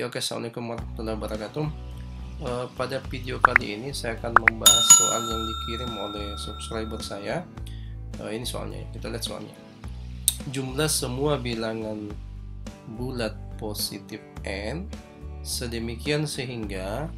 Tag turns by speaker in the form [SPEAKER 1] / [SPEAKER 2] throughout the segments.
[SPEAKER 1] Ya oke, assalamualaikum warahmatullahi wabarakatuh. Pada video kali ini saya akan membahas soal yang dikirim oleh subscriber saya. Ini soalnya, kita lihat soalnya. Jumlah semua bilangan bulat positif n sedemikian sehingga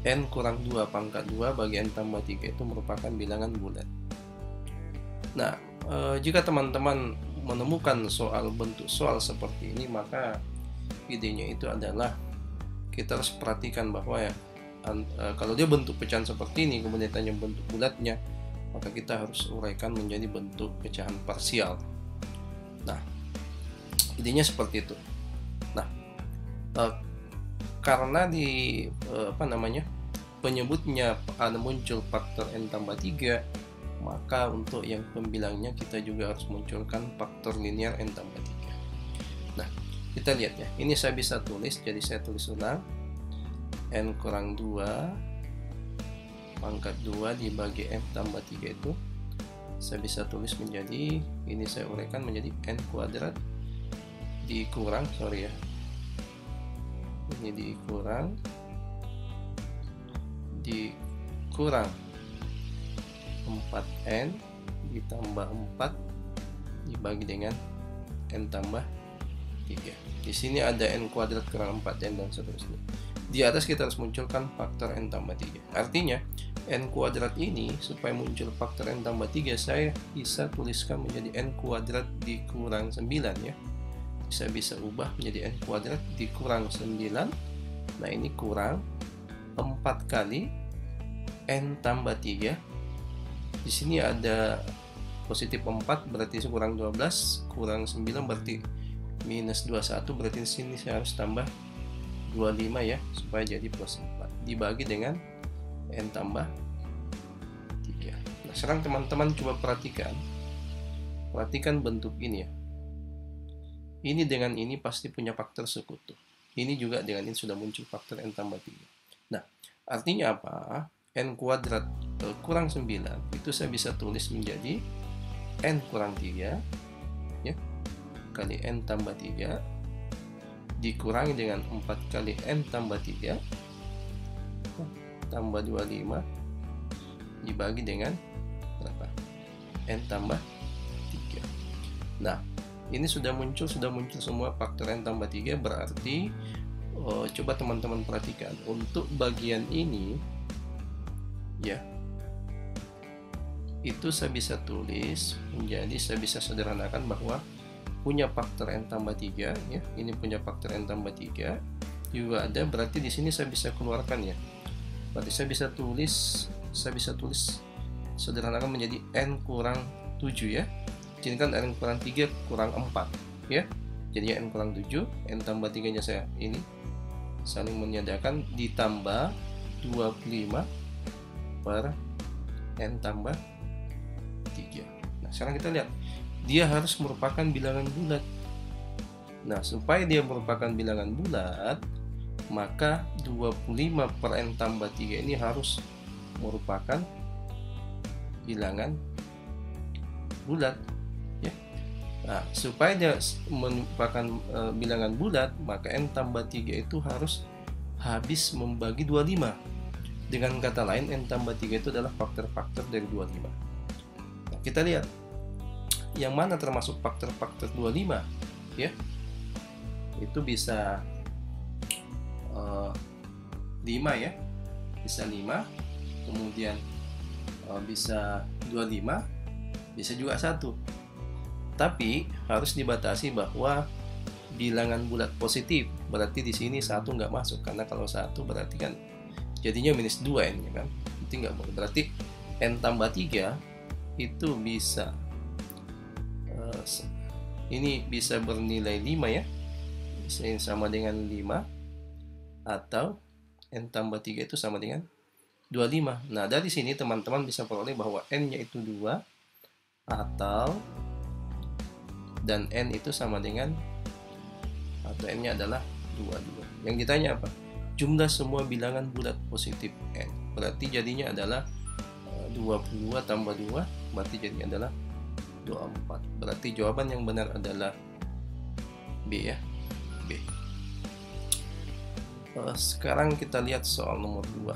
[SPEAKER 1] n kurang 2 pangkat 2 bagi n tambah 3 itu merupakan bilangan bulat. Nah, jika teman-teman menemukan bentuk soal seperti ini, maka idenya itu adalah kita harus perhatikan bahwa kalau dia bentuk pecahan seperti ini kemudian tanya bentuk bulatnya, maka kita harus uraikan menjadi bentuk pecahan parsial. Nah, idenya seperti itu. Nah, karena di penyebutnya ada muncul faktor n tambah 3, maka untuk yang pembilangnya kita juga harus munculkan faktor linear n tambah 3. Nah, kita lihat ya, ini saya bisa tulis, jadi saya tulis ulang. N kurang 2 pangkat 2 dibagi n tambah 3 itu saya bisa tulis menjadi, ini saya uraikan menjadi n kuadrat dikurang, ini dikurang 4n ditambah 4 dibagi dengan n tambah 3. Di sini ada n kuadrat kurang 4n dan seterusnya. Di atas kita harus munculkan faktor n tambah 3. Artinya n kuadrat ini supaya muncul faktor n tambah 3, saya bisa tuliskan menjadi n kuadrat dikurang 9 ya. Saya bisa ubah menjadi n kuadrat dikurang 9. Nah, ini kurang 4 kali n tambah 3. Di sini ada positif 4, berarti kurang 12, kurang 9 berarti minus 21, berarti di sini saya harus tambah 25 ya, supaya jadi plus 4 dibagi dengan n tambah 3. Nah, sekarang teman-teman coba perhatikan bentuk ini ya. Ini dengan ini pasti punya faktor sekutu. Ini juga dengan ini sudah muncul faktor n tambah 3. Nah, artinya apa? N kuadrat kurang 9 itu saya bisa tulis menjadi n kurang 3 ya, kali n tambah 3 dikurangi dengan 4 kali n tambah 3 tambah 25 dibagi dengan berapa? N tambah 3. Nah, ini sudah muncul semua faktor n tambah 3, berarti coba teman-teman perhatikan untuk bagian ini ya, itu saya bisa tulis menjadi, saya bisa sederhanakan bahwa punya faktor n tambah 3 ya, ini punya faktor n tambah 3 juga ada, berarti di sini saya bisa keluarkan ya. Berarti saya bisa tulis sederhanakan menjadi n kurang 7 ya. Jadi kan n kurang 3 kurang 4 ya. Jadinya n kurang 7, n tambah 3 nya saya ini saling menyediakan ditambah 25 per n tambah 3. Nah, sekarang kita lihat dia harus merupakan bilangan bulat. Nah, supaya dia merupakan bilangan bulat, maka 25 per n tambah 3 ini harus merupakan bilangan bulat ya. Nah, supaya dia merupakan bilangan bulat, maka n tambah 3 itu harus habis membagi 25. Dengan kata lain, n tambah 3 itu adalah faktor-faktor dari 25. Nah, kita lihat yang mana termasuk faktor-faktor 25 ya. Itu bisa 5 ya, bisa 5, kemudian bisa 25, bisa juga 1. Tapi harus dibatasi bahwa bilangan bulat positif, berarti di sini 1 nggak masuk, karena kalau 1 berarti kan jadinya minus 2 n ya kan, itu nggak boleh. Berarti n tambah 3 itu bisa ini bisa bernilai 5 ya, bisa sama dengan 5, atau n tambah 3 itu sama dengan 25. Nah, dari sini teman-teman bisa peroleh bahwa n nya itu 2 dan n itu sama dengan, atau n nya adalah 22. Yang ditanya apa? Jumlah semua bilangan bulat positif n, berarti jadinya adalah 22 tambah 2, berarti jadinya adalah 24. Berarti jawaban yang benar adalah B ya, B. Sekarang kita lihat soal nomor 2.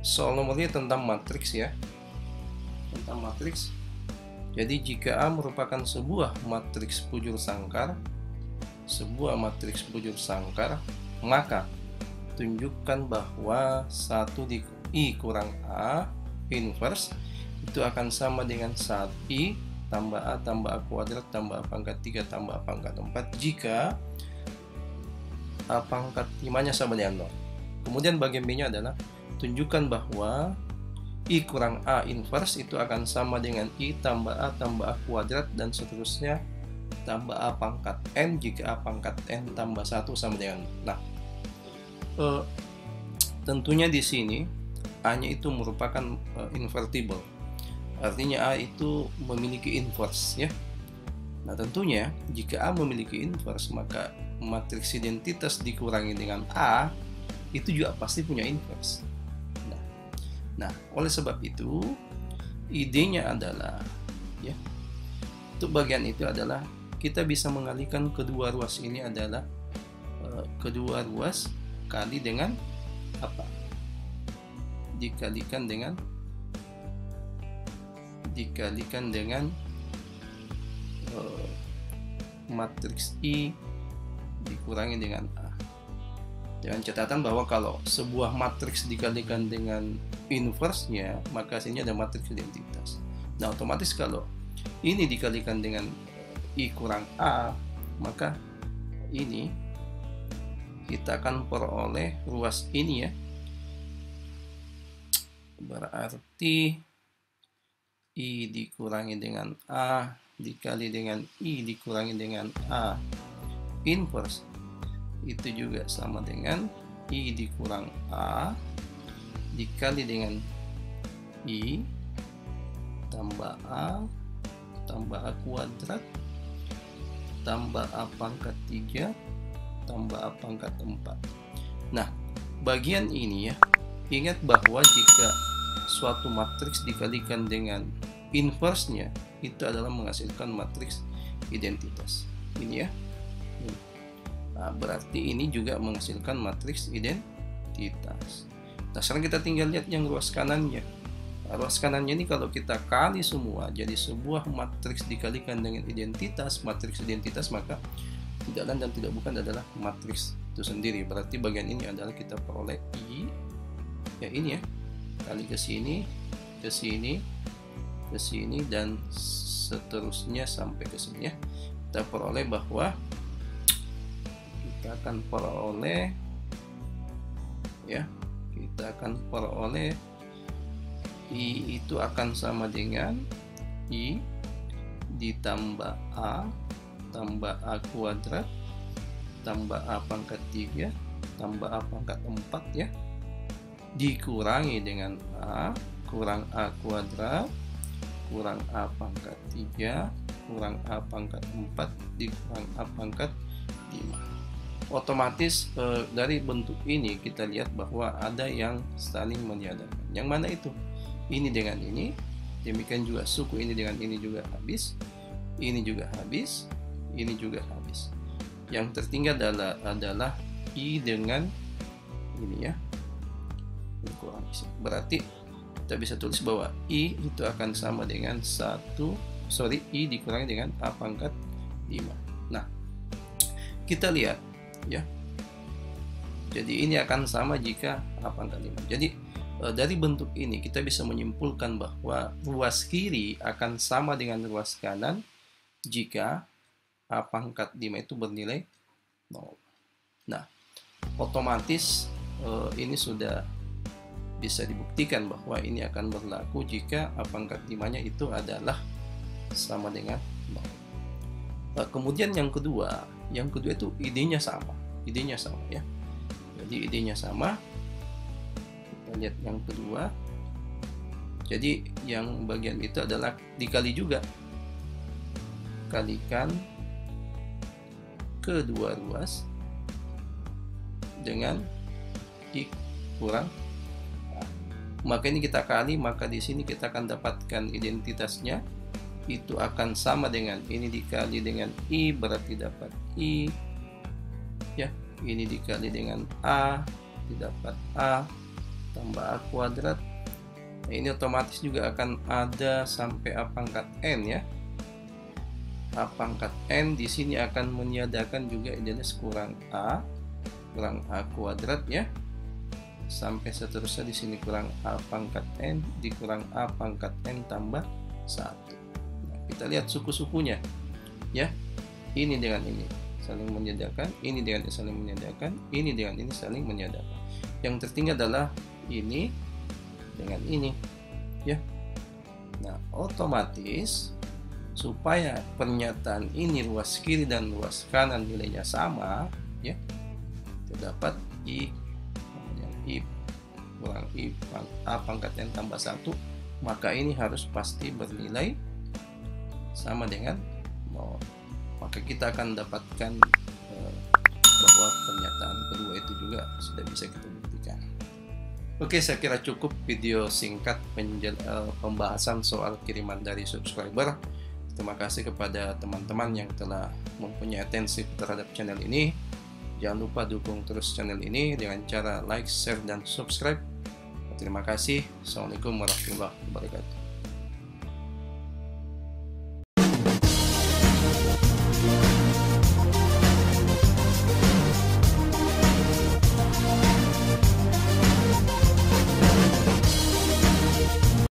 [SPEAKER 1] Soal nomor ini tentang matriks ya. Tentang matriks. Jadi jika A merupakan sebuah matriks bujur sangkar, maka tunjukkan bahwa 1 di I kurang A inverse itu akan sama dengan 1I tambah A tambah A kuadrat tambah A pangkat 3 tambah A pangkat 4 jika A pangkat 5-nya sama dengan 0. Kemudian bagian B-nya adalah tunjukkan bahwa I kurang A inverse itu akan sama dengan I tambah A kuadrat dan seterusnya tambah A pangkat N jika A pangkat N tambah 1 sama dengan 0. Nah, tentunya di sini A-nya itu merupakan invertible. Artinya A itu memiliki inverse ya. Nah, tentunya jika A memiliki inverse maka matriks identitas dikurangi dengan A itu juga pasti punya inverse. Nah, oleh sebab itu idenya adalah ya, untuk bagian itu adalah kita bisa mengalihkan kedua ruas ini adalah kedua ruas kali dengan apa? Dikalikan dengan matriks I dikurangi dengan A. Dengan catatan bahwa kalau sebuah matriks dikalikan dengan inverse-nya, maka sini ada matriks identitas. Nah, otomatis kalau ini dikalikan dengan I kurang A, maka ini kita akan peroleh ruas ini ya. Berarti I dikurangi dengan A dikali dengan I dikurangi dengan A inverse itu juga sama dengan I dikurang A dikali dengan I tambah A kuadrat tambah A pangkat 3 tambah A pangkat 4. Nah, bagian ini ya, ingat bahwa jika suatu matriks dikalikan dengan inverse-nya itu adalah menghasilkan matriks identitas. Ini ya. Nah, berarti ini juga menghasilkan matriks identitas. Nah, sekarang kita tinggal lihat yang ruas kanannya. Nah, ruas kanannya ini kalau kita kali semua jadi sebuah matriks dikalikan dengan matriks identitas, maka tidak lain dan tidak bukan adalah matriks itu sendiri. Berarti bagian ini adalah kita peroleh I ya, ini ya, kali ke sini dan seterusnya sampai ke sini ya. Kita peroleh bahwa kita akan peroleh I itu akan sama dengan I ditambah A tambah A kuadrat tambah A pangkat 3 tambah A pangkat 4 ya, dikurangi dengan A kurang A kuadrat kurang A pangkat 3 kurang A pangkat 4 dikurang A pangkat 5. Otomatis dari bentuk ini kita lihat bahwa ada yang saling meniadakan. Yang mana itu? Ini dengan ini, demikian juga suku ini dengan ini juga habis, ini juga habis, ini juga habis. Yang tertinggal adalah I dengan ini ya. Berarti kita bisa tulis bahwa I itu akan sama dengan I dikurangi dengan A pangkat 5. Nah, kita lihat ya. Jadi ini akan sama jika A pangkat 5. Jadi dari bentuk ini kita bisa menyimpulkan bahwa ruas kiri akan sama dengan ruas kanan jika A pangkat 5 itu bernilai 0. Nah, otomatis ini sudah bisa dibuktikan bahwa ini akan berlaku jika A pangkat 5-nya itu adalah sama dengan 0. Kemudian yang kedua itu idenya sama ya. Jadi idenya sama. Kita lihat yang kedua. Jadi yang bagian itu adalah dikali juga. Kalikan kedua ruas dengan I kurang A. Maka ini kita kali, maka di sini kita akan dapatkan identitasnya itu akan sama dengan ini dikali dengan I, berarti dapat I ya Ini dikali dengan A, didapat A tambah A kuadrat. Nah, ini otomatis juga akan ada sampai A pangkat N ya. A pangkat N di sini akan meniadakan juga idealis kurang A kuadrat ya. Sampai seterusnya di sini kurang A pangkat N dikurang A pangkat N tambah 1. Nah, kita lihat suku-sukunya ya. Ini dengan ini saling menyediakan, ini dengan ini saling menyediakan, ini dengan ini saling menyediakan. Yang tertinggal adalah ini dengan ini ya. Nah, otomatis supaya pernyataan ini luas kiri dan luas kanan nilainya sama ya, terdapat I kurang I A pangkat N tambah 1, maka ini harus pasti bernilai sama dengan 0. Maka kita akan dapatkan bahwa pernyataan kedua itu juga sudah bisa kita buktikan. Oke, saya kira cukup video singkat pembahasan soal kiriman dari subscriber. Terima kasih kepada teman-teman yang telah mempunyai atensi terhadap channel ini. Jangan lupa dukung terus channel ini dengan cara like, share, dan subscribe. Terima kasih. Assalamualaikum warahmatullahi wabarakatuh.